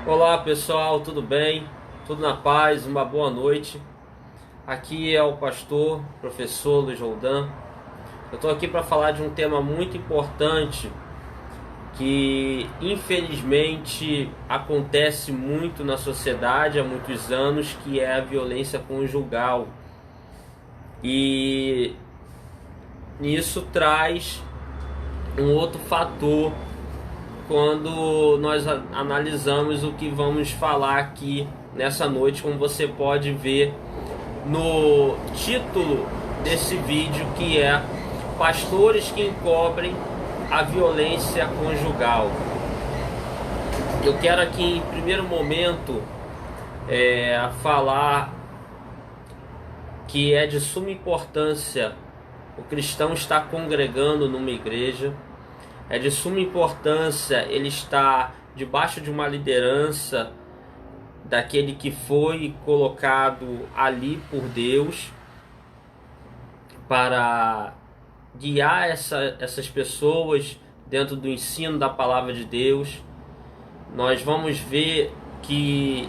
Olá pessoal, tudo bem? Tudo na paz? Uma boa noite. Aqui é o pastor, professor Luiz Roldan. Eu estou aqui para falar de um tema muito importante que infelizmente acontece muito na sociedade há muitos anos, que é a violência conjugal. E isso traz um outro fator quando nós analisamos o que vamos falar aqui nessa noite, como você pode ver no título desse vídeo, que é Pastores que encobrem a violência conjugal. Eu quero aqui em primeiro momento falar que é de suma importância o cristão estar congregando numa igreja. É de suma importância ele estar debaixo de uma liderança daquele que foi colocado ali por Deus para guiar essas pessoas dentro do ensino da palavra de Deus. Nós vamos ver que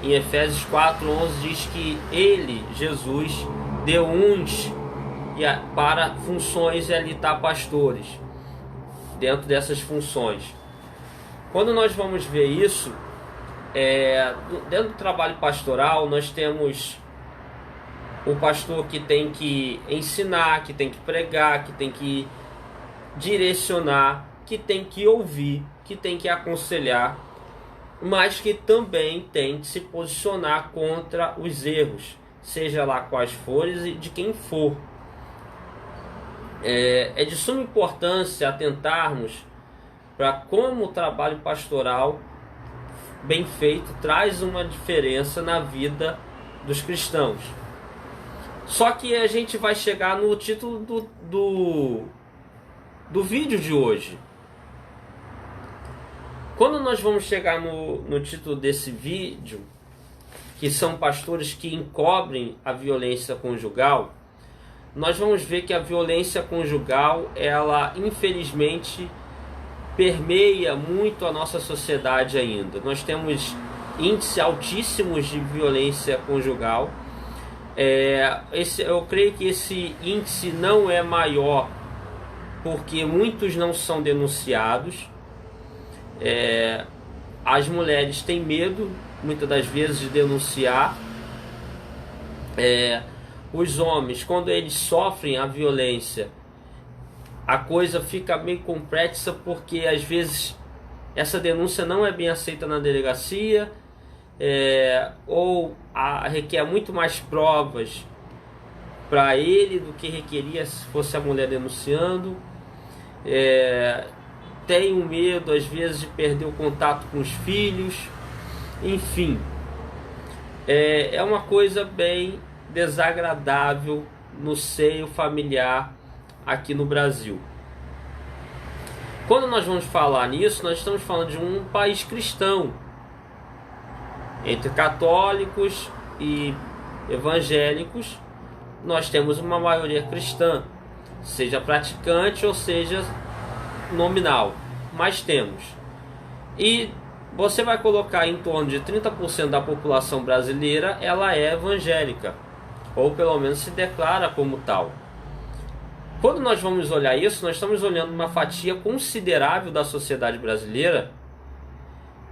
em Efésios 4:11 diz que ele, Jesus, deu uns para funções e habilitar pastores dentro dessas funções. Quando nós vamos ver isso, dentro do trabalho pastoral, nós temos o pastor que tem que ensinar, que tem que pregar, que tem que direcionar, que tem que ouvir, que tem que aconselhar, mas que também tem que se posicionar contra os erros, seja lá quais forem e de quem for. É de suma importância atentarmos para como o trabalho pastoral bem feito traz uma diferença na vida dos cristãos. Só que a gente vai chegar no título do vídeo de hoje. Quando nós vamos chegar no título desse vídeo, que são pastores que encobrem a violência conjugal, nós vamos ver que a violência conjugal, ela infelizmente permeia muito a nossa sociedade ainda. Nós temos índices altíssimos de violência conjugal. Eu creio que esse índice não é maior porque muitos não são denunciados. As mulheres têm medo, muitas das vezes, de denunciar. Os homens, quando eles sofrem a violência, a coisa fica meio complexa, porque às vezes essa denúncia não é bem aceita na delegacia, ou requer muito mais provas para ele do que requeria se fosse a mulher denunciando. Tem um medo às vezes de perder o contato com os filhos, enfim, é uma coisa bem desagradável no seio familiar aqui no Brasil. Quando nós vamos falar nisso, nós estamos falando de um país cristão, entre católicos e evangélicos. Nós temos uma maioria cristã, seja praticante ou seja nominal, mas temos. E você vai colocar em torno de 30% da população brasileira, ela é evangélica, ou pelo menos se declara como tal. Quando nós vamos olhar isso, nós estamos olhando uma fatia considerável da sociedade brasileira,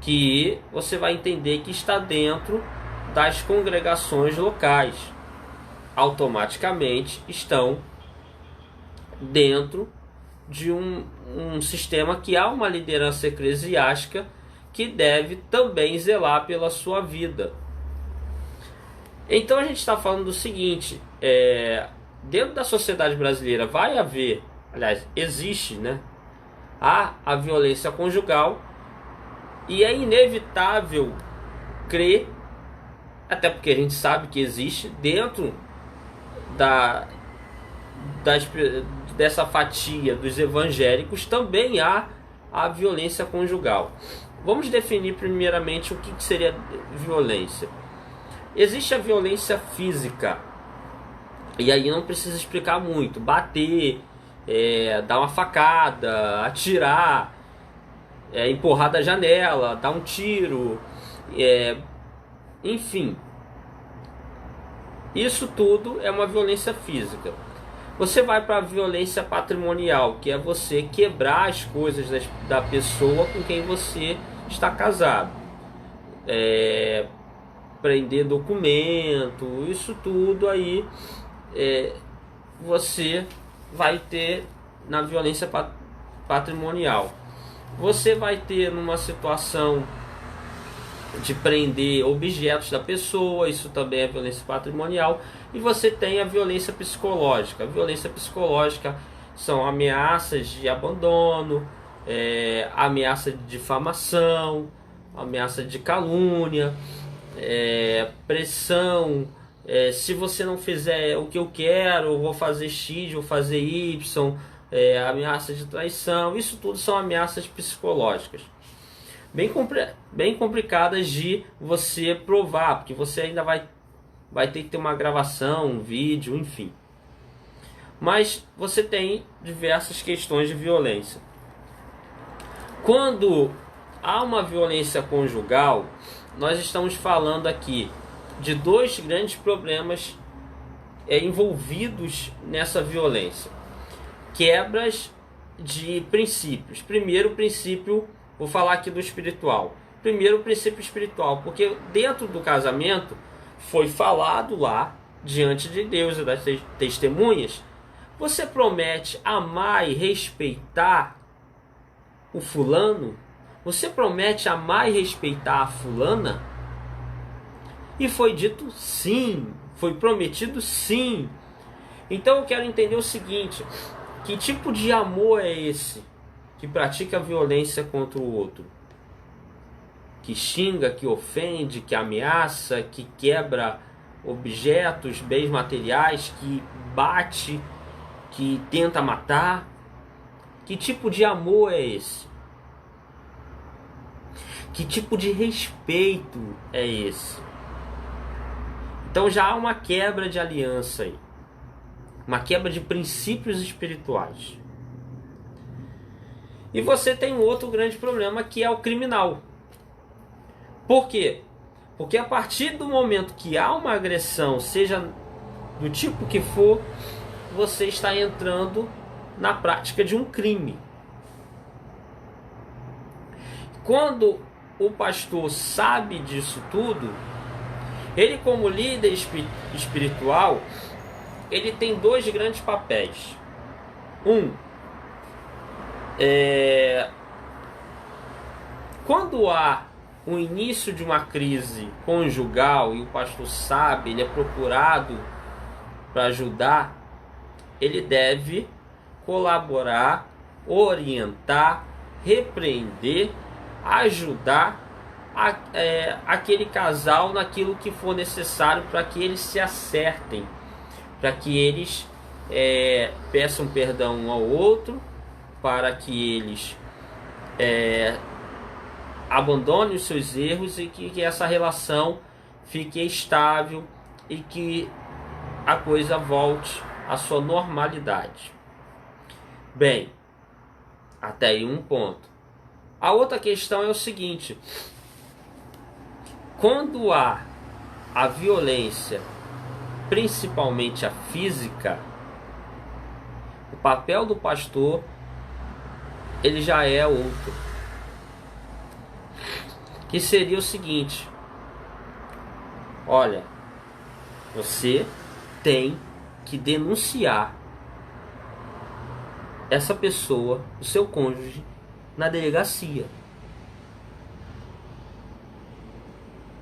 que você vai entender que está dentro das congregações locais, automaticamente estão dentro de um sistema que há uma liderança eclesiástica que deve também zelar pela sua vida. Então a gente está falando do seguinte: dentro da sociedade brasileira vai haver, aliás, existe, né, a violência conjugal, e é inevitável crer, até porque a gente sabe que existe dentro dessa fatia dos evangélicos, também há a violência conjugal. Vamos definir primeiramente o que seria violência. Existe a violência física, e aí não precisa explicar muito: bater, dar uma facada, atirar, empurrar da janela, dar um tiro, Enfim, isso tudo é uma violência física. Você vai para a violência patrimonial, que é você quebrar as coisas da pessoa com quem você está casado. Prender documento, isso tudo aí você vai ter na violência patrimonial. Você vai ter numa situação de prender objetos da pessoa, isso também é violência patrimonial. E você tem a violência psicológica. A violência psicológica são ameaças de abandono, ameaça de difamação, ameaça de calúnia, pressão. Se você não fizer o que eu quero, eu vou fazer X, vou fazer Y, ameaça de traição. Isso tudo são ameaças psicológicas. Bem complicadas de você provar, porque você ainda vai ter que ter uma gravação, um vídeo, enfim. Mas você tem diversas questões de violência. Quando há uma violência conjugal, nós estamos falando aqui de dois grandes problemas envolvidos nessa violência. Quebras de princípios. Primeiro princípio, vou falar aqui do espiritual. Primeiro, o princípio espiritual, porque dentro do casamento foi falado lá, diante de Deus e das testemunhas, você promete amar e respeitar o fulano? Você promete amar e respeitar a fulana? E foi dito sim, foi prometido sim. Então eu quero entender o seguinte: que tipo de amor é esse que pratica violência contra o outro? Que xinga, que ofende, que ameaça, que quebra objetos, bens materiais, que bate, que tenta matar? Que tipo de amor é esse? Que tipo de respeito é esse? Então já há uma quebra de aliança aí, uma quebra de princípios espirituais. E você tem um outro grande problema, que é o criminal. Por quê? Porque a partir do momento que há uma agressão, seja do tipo que for, você está entrando na prática de um crime. Quando o pastor sabe disso tudo, ele, como líder espiritual, ele tem dois grandes papéis. Quando há o início de uma crise conjugal e o pastor sabe, ele é procurado para ajudar, ele deve colaborar, orientar, repreender, ajudar aquele casal naquilo que for necessário para que eles se acertem, para que eles peçam perdão um ao outro, para que eles abandonem os seus erros e que essa relação fique estável e que a coisa volte à sua normalidade. Bem, até aí um ponto. A outra questão é o seguinte: quando há a violência, principalmente a física, o papel do pastor ele já é outro, que seria o seguinte: olha, você tem que denunciar essa pessoa, o seu cônjuge, na delegacia.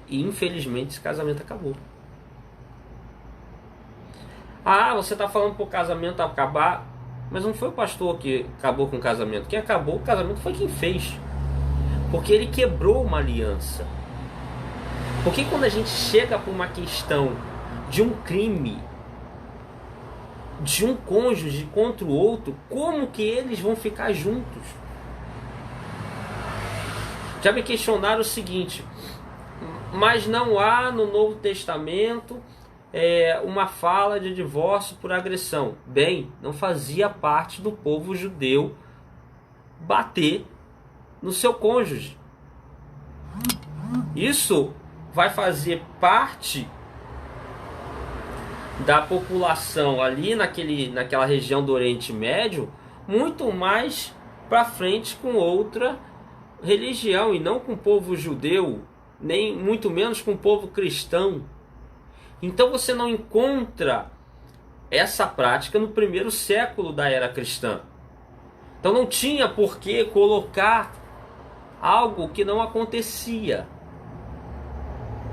E infelizmente esse casamento acabou. Você está falando para o casamento acabar, mas não foi o pastor que acabou com o casamento. Quem acabou o casamento foi quem fez, porque ele quebrou uma aliança. Porque quando a gente chega para uma questão de um crime, de um cônjuge contra o outro, como que eles vão ficar juntos? Já me questionaram o seguinte: mas não há no Novo Testamento uma fala de divórcio por agressão. Bem, não fazia parte do povo judeu bater no seu cônjuge. Isso vai fazer parte da população ali naquela região do Oriente Médio muito mais para frente com outra religião, e não com o povo judeu, nem muito menos com o povo cristão. Então você não encontra essa prática no primeiro século da era cristã. Então não tinha por que colocar algo que não acontecia.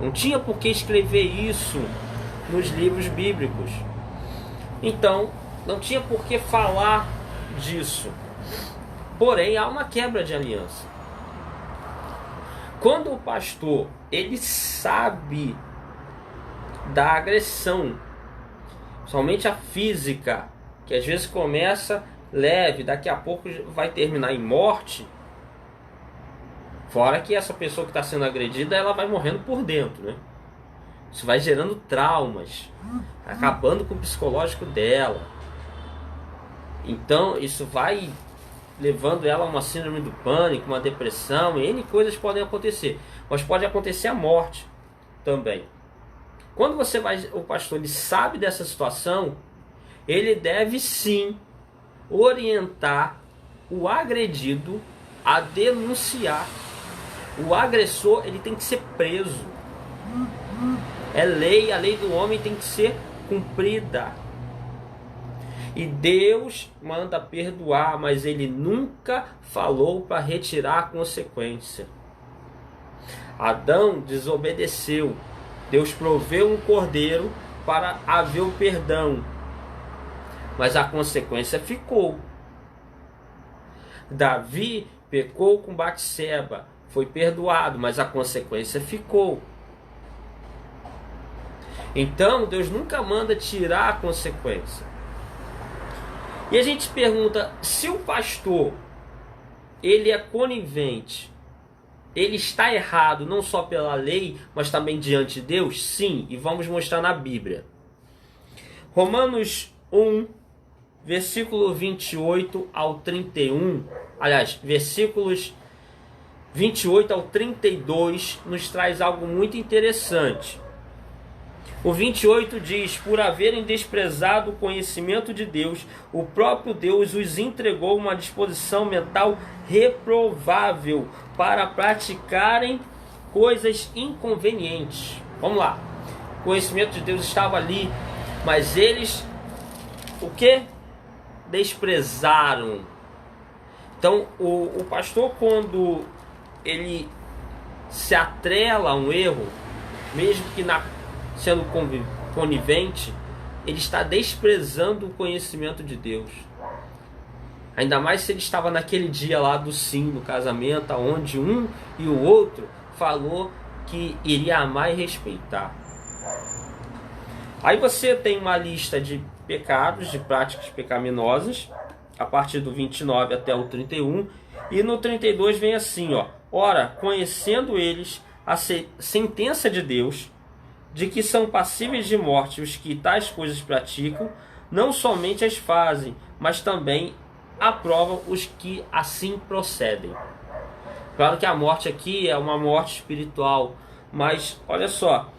Não tinha por que escrever isso nos livros bíblicos. Então não tinha por que falar disso. Porém, há uma quebra de aliança. Quando o pastor ele sabe da agressão, somente a física, que às vezes começa leve, daqui a pouco vai terminar em morte, fora que essa pessoa que está sendo agredida, ela vai morrendo por dentro, né? Isso vai gerando traumas, acabando com o psicológico dela. Então isso vai levando ela a uma síndrome do pânico, uma depressão, e N coisas podem acontecer. Mas pode acontecer a morte também. Quando o pastor ele sabe dessa situação, ele deve sim orientar o agredido a denunciar. O agressor ele tem que ser preso. É lei, a lei do homem tem que ser cumprida. E Deus manda perdoar, mas ele nunca falou para retirar a consequência. Adão desobedeceu. Deus proveu um cordeiro para haver o perdão, mas a consequência ficou. Davi pecou com Batseba, foi perdoado, mas a consequência ficou. Então Deus nunca manda tirar a consequência. E a gente pergunta, se o pastor ele é conivente, ele está errado não só pela lei, mas também diante de Deus? Sim, e vamos mostrar na Bíblia. Romanos 1, versículo 28 ao 31, aliás, versículos 28 ao 32, nos traz algo muito interessante. O 28 diz: por haverem desprezado o conhecimento de Deus, o próprio Deus os entregou uma disposição mental reprovável para praticarem coisas inconvenientes. Vamos lá. O conhecimento de Deus estava ali, mas eles o que? Desprezaram. Então o pastor, quando ele se atrela a um erro, mesmo que sendo conivente, ele está desprezando o conhecimento de Deus. Ainda mais se ele estava naquele dia lá do sim, no casamento, onde um e o outro falou que iria amar e respeitar. Aí você tem uma lista de pecados, de práticas pecaminosas, a partir do 29 até o 31, e no 32 vem assim, ó: ora, conhecendo eles a sentença de Deus, de que são passíveis de morte os que tais coisas praticam, não somente as fazem, mas também aprovam os que assim procedem. Claro que a morte aqui é uma morte espiritual, mas olha só,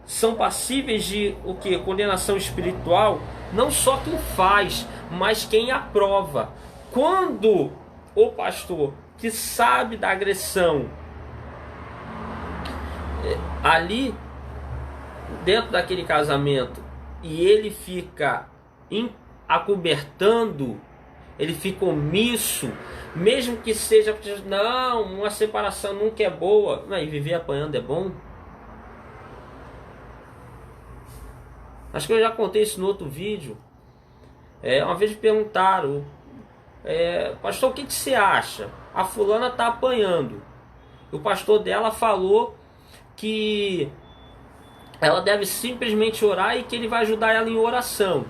são passíveis de o que? Condenação espiritual, não só quem faz, mas quem aprova. Quando o pastor que sabe da agressão ali dentro daquele casamento, e ele fica acobertando, ele fica omisso, mesmo que seja, não, uma separação nunca é boa, e viver apanhando é bom? Acho que eu já contei isso no outro vídeo. Uma vez me perguntaram, pastor, o que você acha? A fulana está apanhando. O pastor dela falou que ela deve simplesmente orar e que ele vai ajudar ela em oração,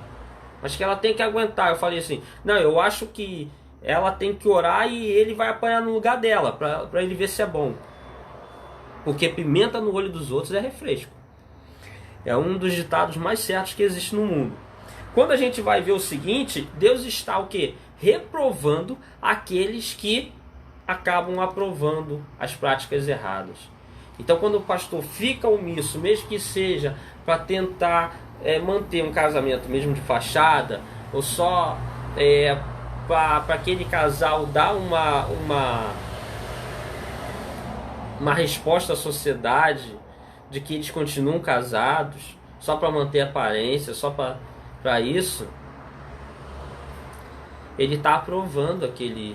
mas que ela tem que aguentar. Eu falei assim, não, eu acho que ela tem que orar e ele vai apanhar no lugar dela, para ele ver se é bom, porque pimenta no olho dos outros é refresco. É um dos ditados mais certos que existe no mundo. Quando a gente vai ver o seguinte, Deus está o quê? Reprovando aqueles que acabam aprovando as práticas erradas. Então, quando o pastor fica omisso, mesmo que seja para tentar manter um casamento mesmo de fachada, ou só para aquele casal dar uma resposta à sociedade de que eles continuam casados, só para manter a aparência, só para isso, ele está aprovando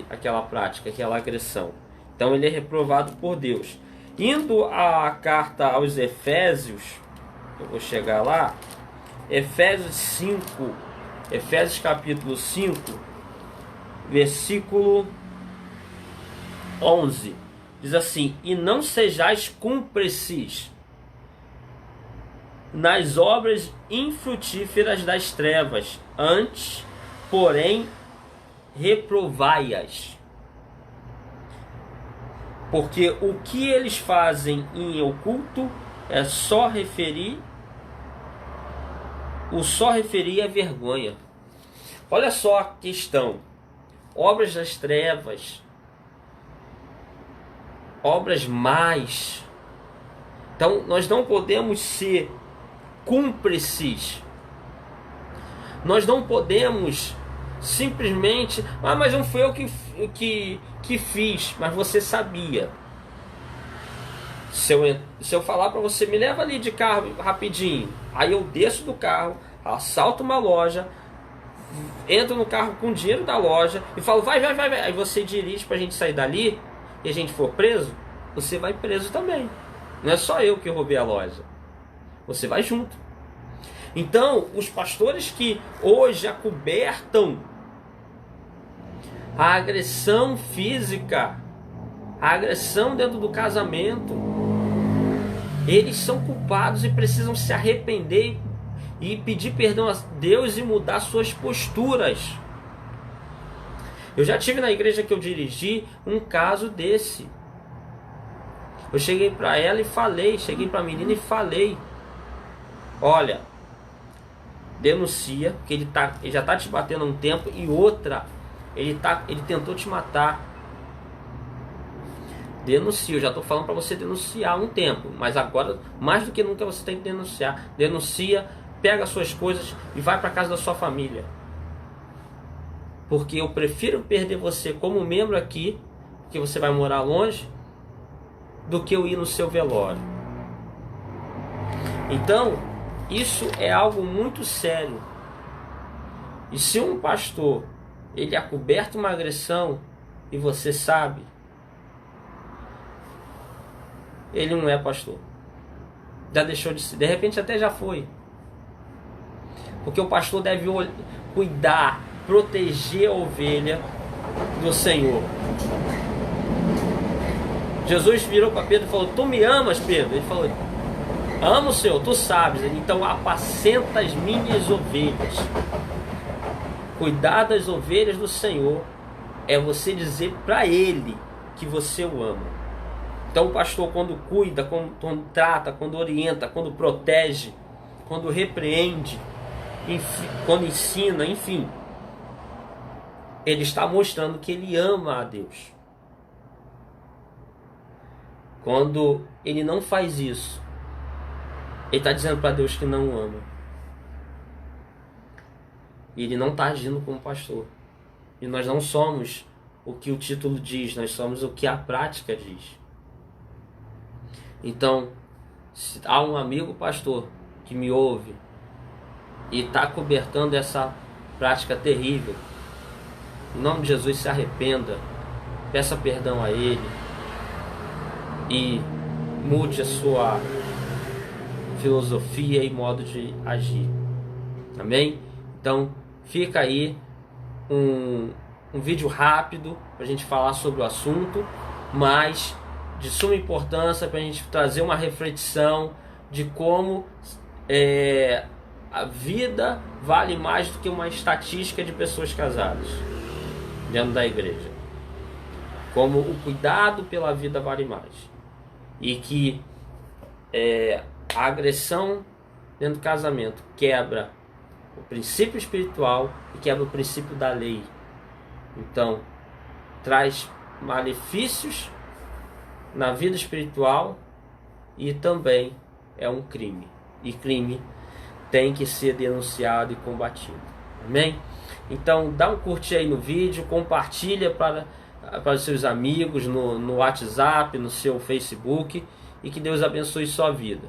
aquela prática, aquela agressão. Então ele é reprovado por Deus. Indo à carta aos Efésios, eu vou chegar lá, Efésios capítulo 5, versículo 11, diz assim: e não sejais cúmplices nas obras infrutíferas das trevas, antes, porém, reprovai-as. Porque o que eles fazem em oculto é só referir é vergonha. Olha só a questão: obras das trevas, obras más. Então nós não podemos ser cúmplices. Nós não podemos simplesmente, mas não foi eu que fiz, mas você sabia. Se eu falar para você, me leva ali de carro rapidinho, aí eu desço do carro, assalto uma loja, entro no carro com o dinheiro da loja e falo, vai, aí você dirige pra gente sair dali e a gente for preso, você vai preso também. Não é só eu que roubei a loja, você vai junto. Então, os pastores que hoje acobertam a agressão física, a agressão dentro do casamento, eles são culpados e precisam se arrepender e pedir perdão a Deus e mudar suas posturas. Eu já tive na igreja que eu dirigi um caso desse. Eu cheguei para ela e falei, cheguei para a menina e falei: olha, denuncia, que ele já está te batendo há um tempo, e outra, ele tentou te matar. Denuncia, eu já estou falando para você denunciar há um tempo, mas agora, mais do que nunca, você tem que denunciar. Denuncia, pega as suas coisas e vai para casa da sua família. Porque eu prefiro perder você como membro aqui, que você vai morar longe, do que eu ir no seu velório. Então, isso é algo muito sério. E se um pastor, ele acoberta uma agressão e você sabe, ele não é pastor. Já deixou de ser. De repente até já foi. Porque o pastor deve cuidar, proteger a ovelha do Senhor. Jesus virou para Pedro e falou: tu me amas, Pedro? Ele falou: amo, Senhor, tu sabes. Então apacenta as minhas ovelhas. Cuidar das ovelhas do Senhor é você dizer para Ele que você o ama. Então o pastor, quando cuida, quando trata, quando orienta, quando protege, quando repreende, quando ensina, enfim, ele está mostrando que ele ama a Deus. Quando ele não faz isso, ele está dizendo para Deus que não o ama. E ele não está agindo como pastor. E nós não somos o que o título diz, nós somos o que a prática diz. Então, se há um amigo pastor que me ouve e está cobertando essa prática terrível, em nome de Jesus, se arrependa, peça perdão a ele e mude a sua filosofia e modo de agir. Amém? Então, fica aí um vídeo rápido para a gente falar sobre o assunto, mas de suma importância para a gente trazer uma reflexão de como a vida vale mais do que uma estatística de pessoas casadas dentro da igreja. Como o cuidado pela vida vale mais. E que a agressão dentro do casamento quebra o princípio espiritual e quebra o princípio da lei. Então, traz malefícios na vida espiritual e também é um crime. E crime tem que ser denunciado e combatido. Amém? Então dá um curtir aí no vídeo, compartilha para os seus amigos no WhatsApp, no seu Facebook, e que Deus abençoe sua vida.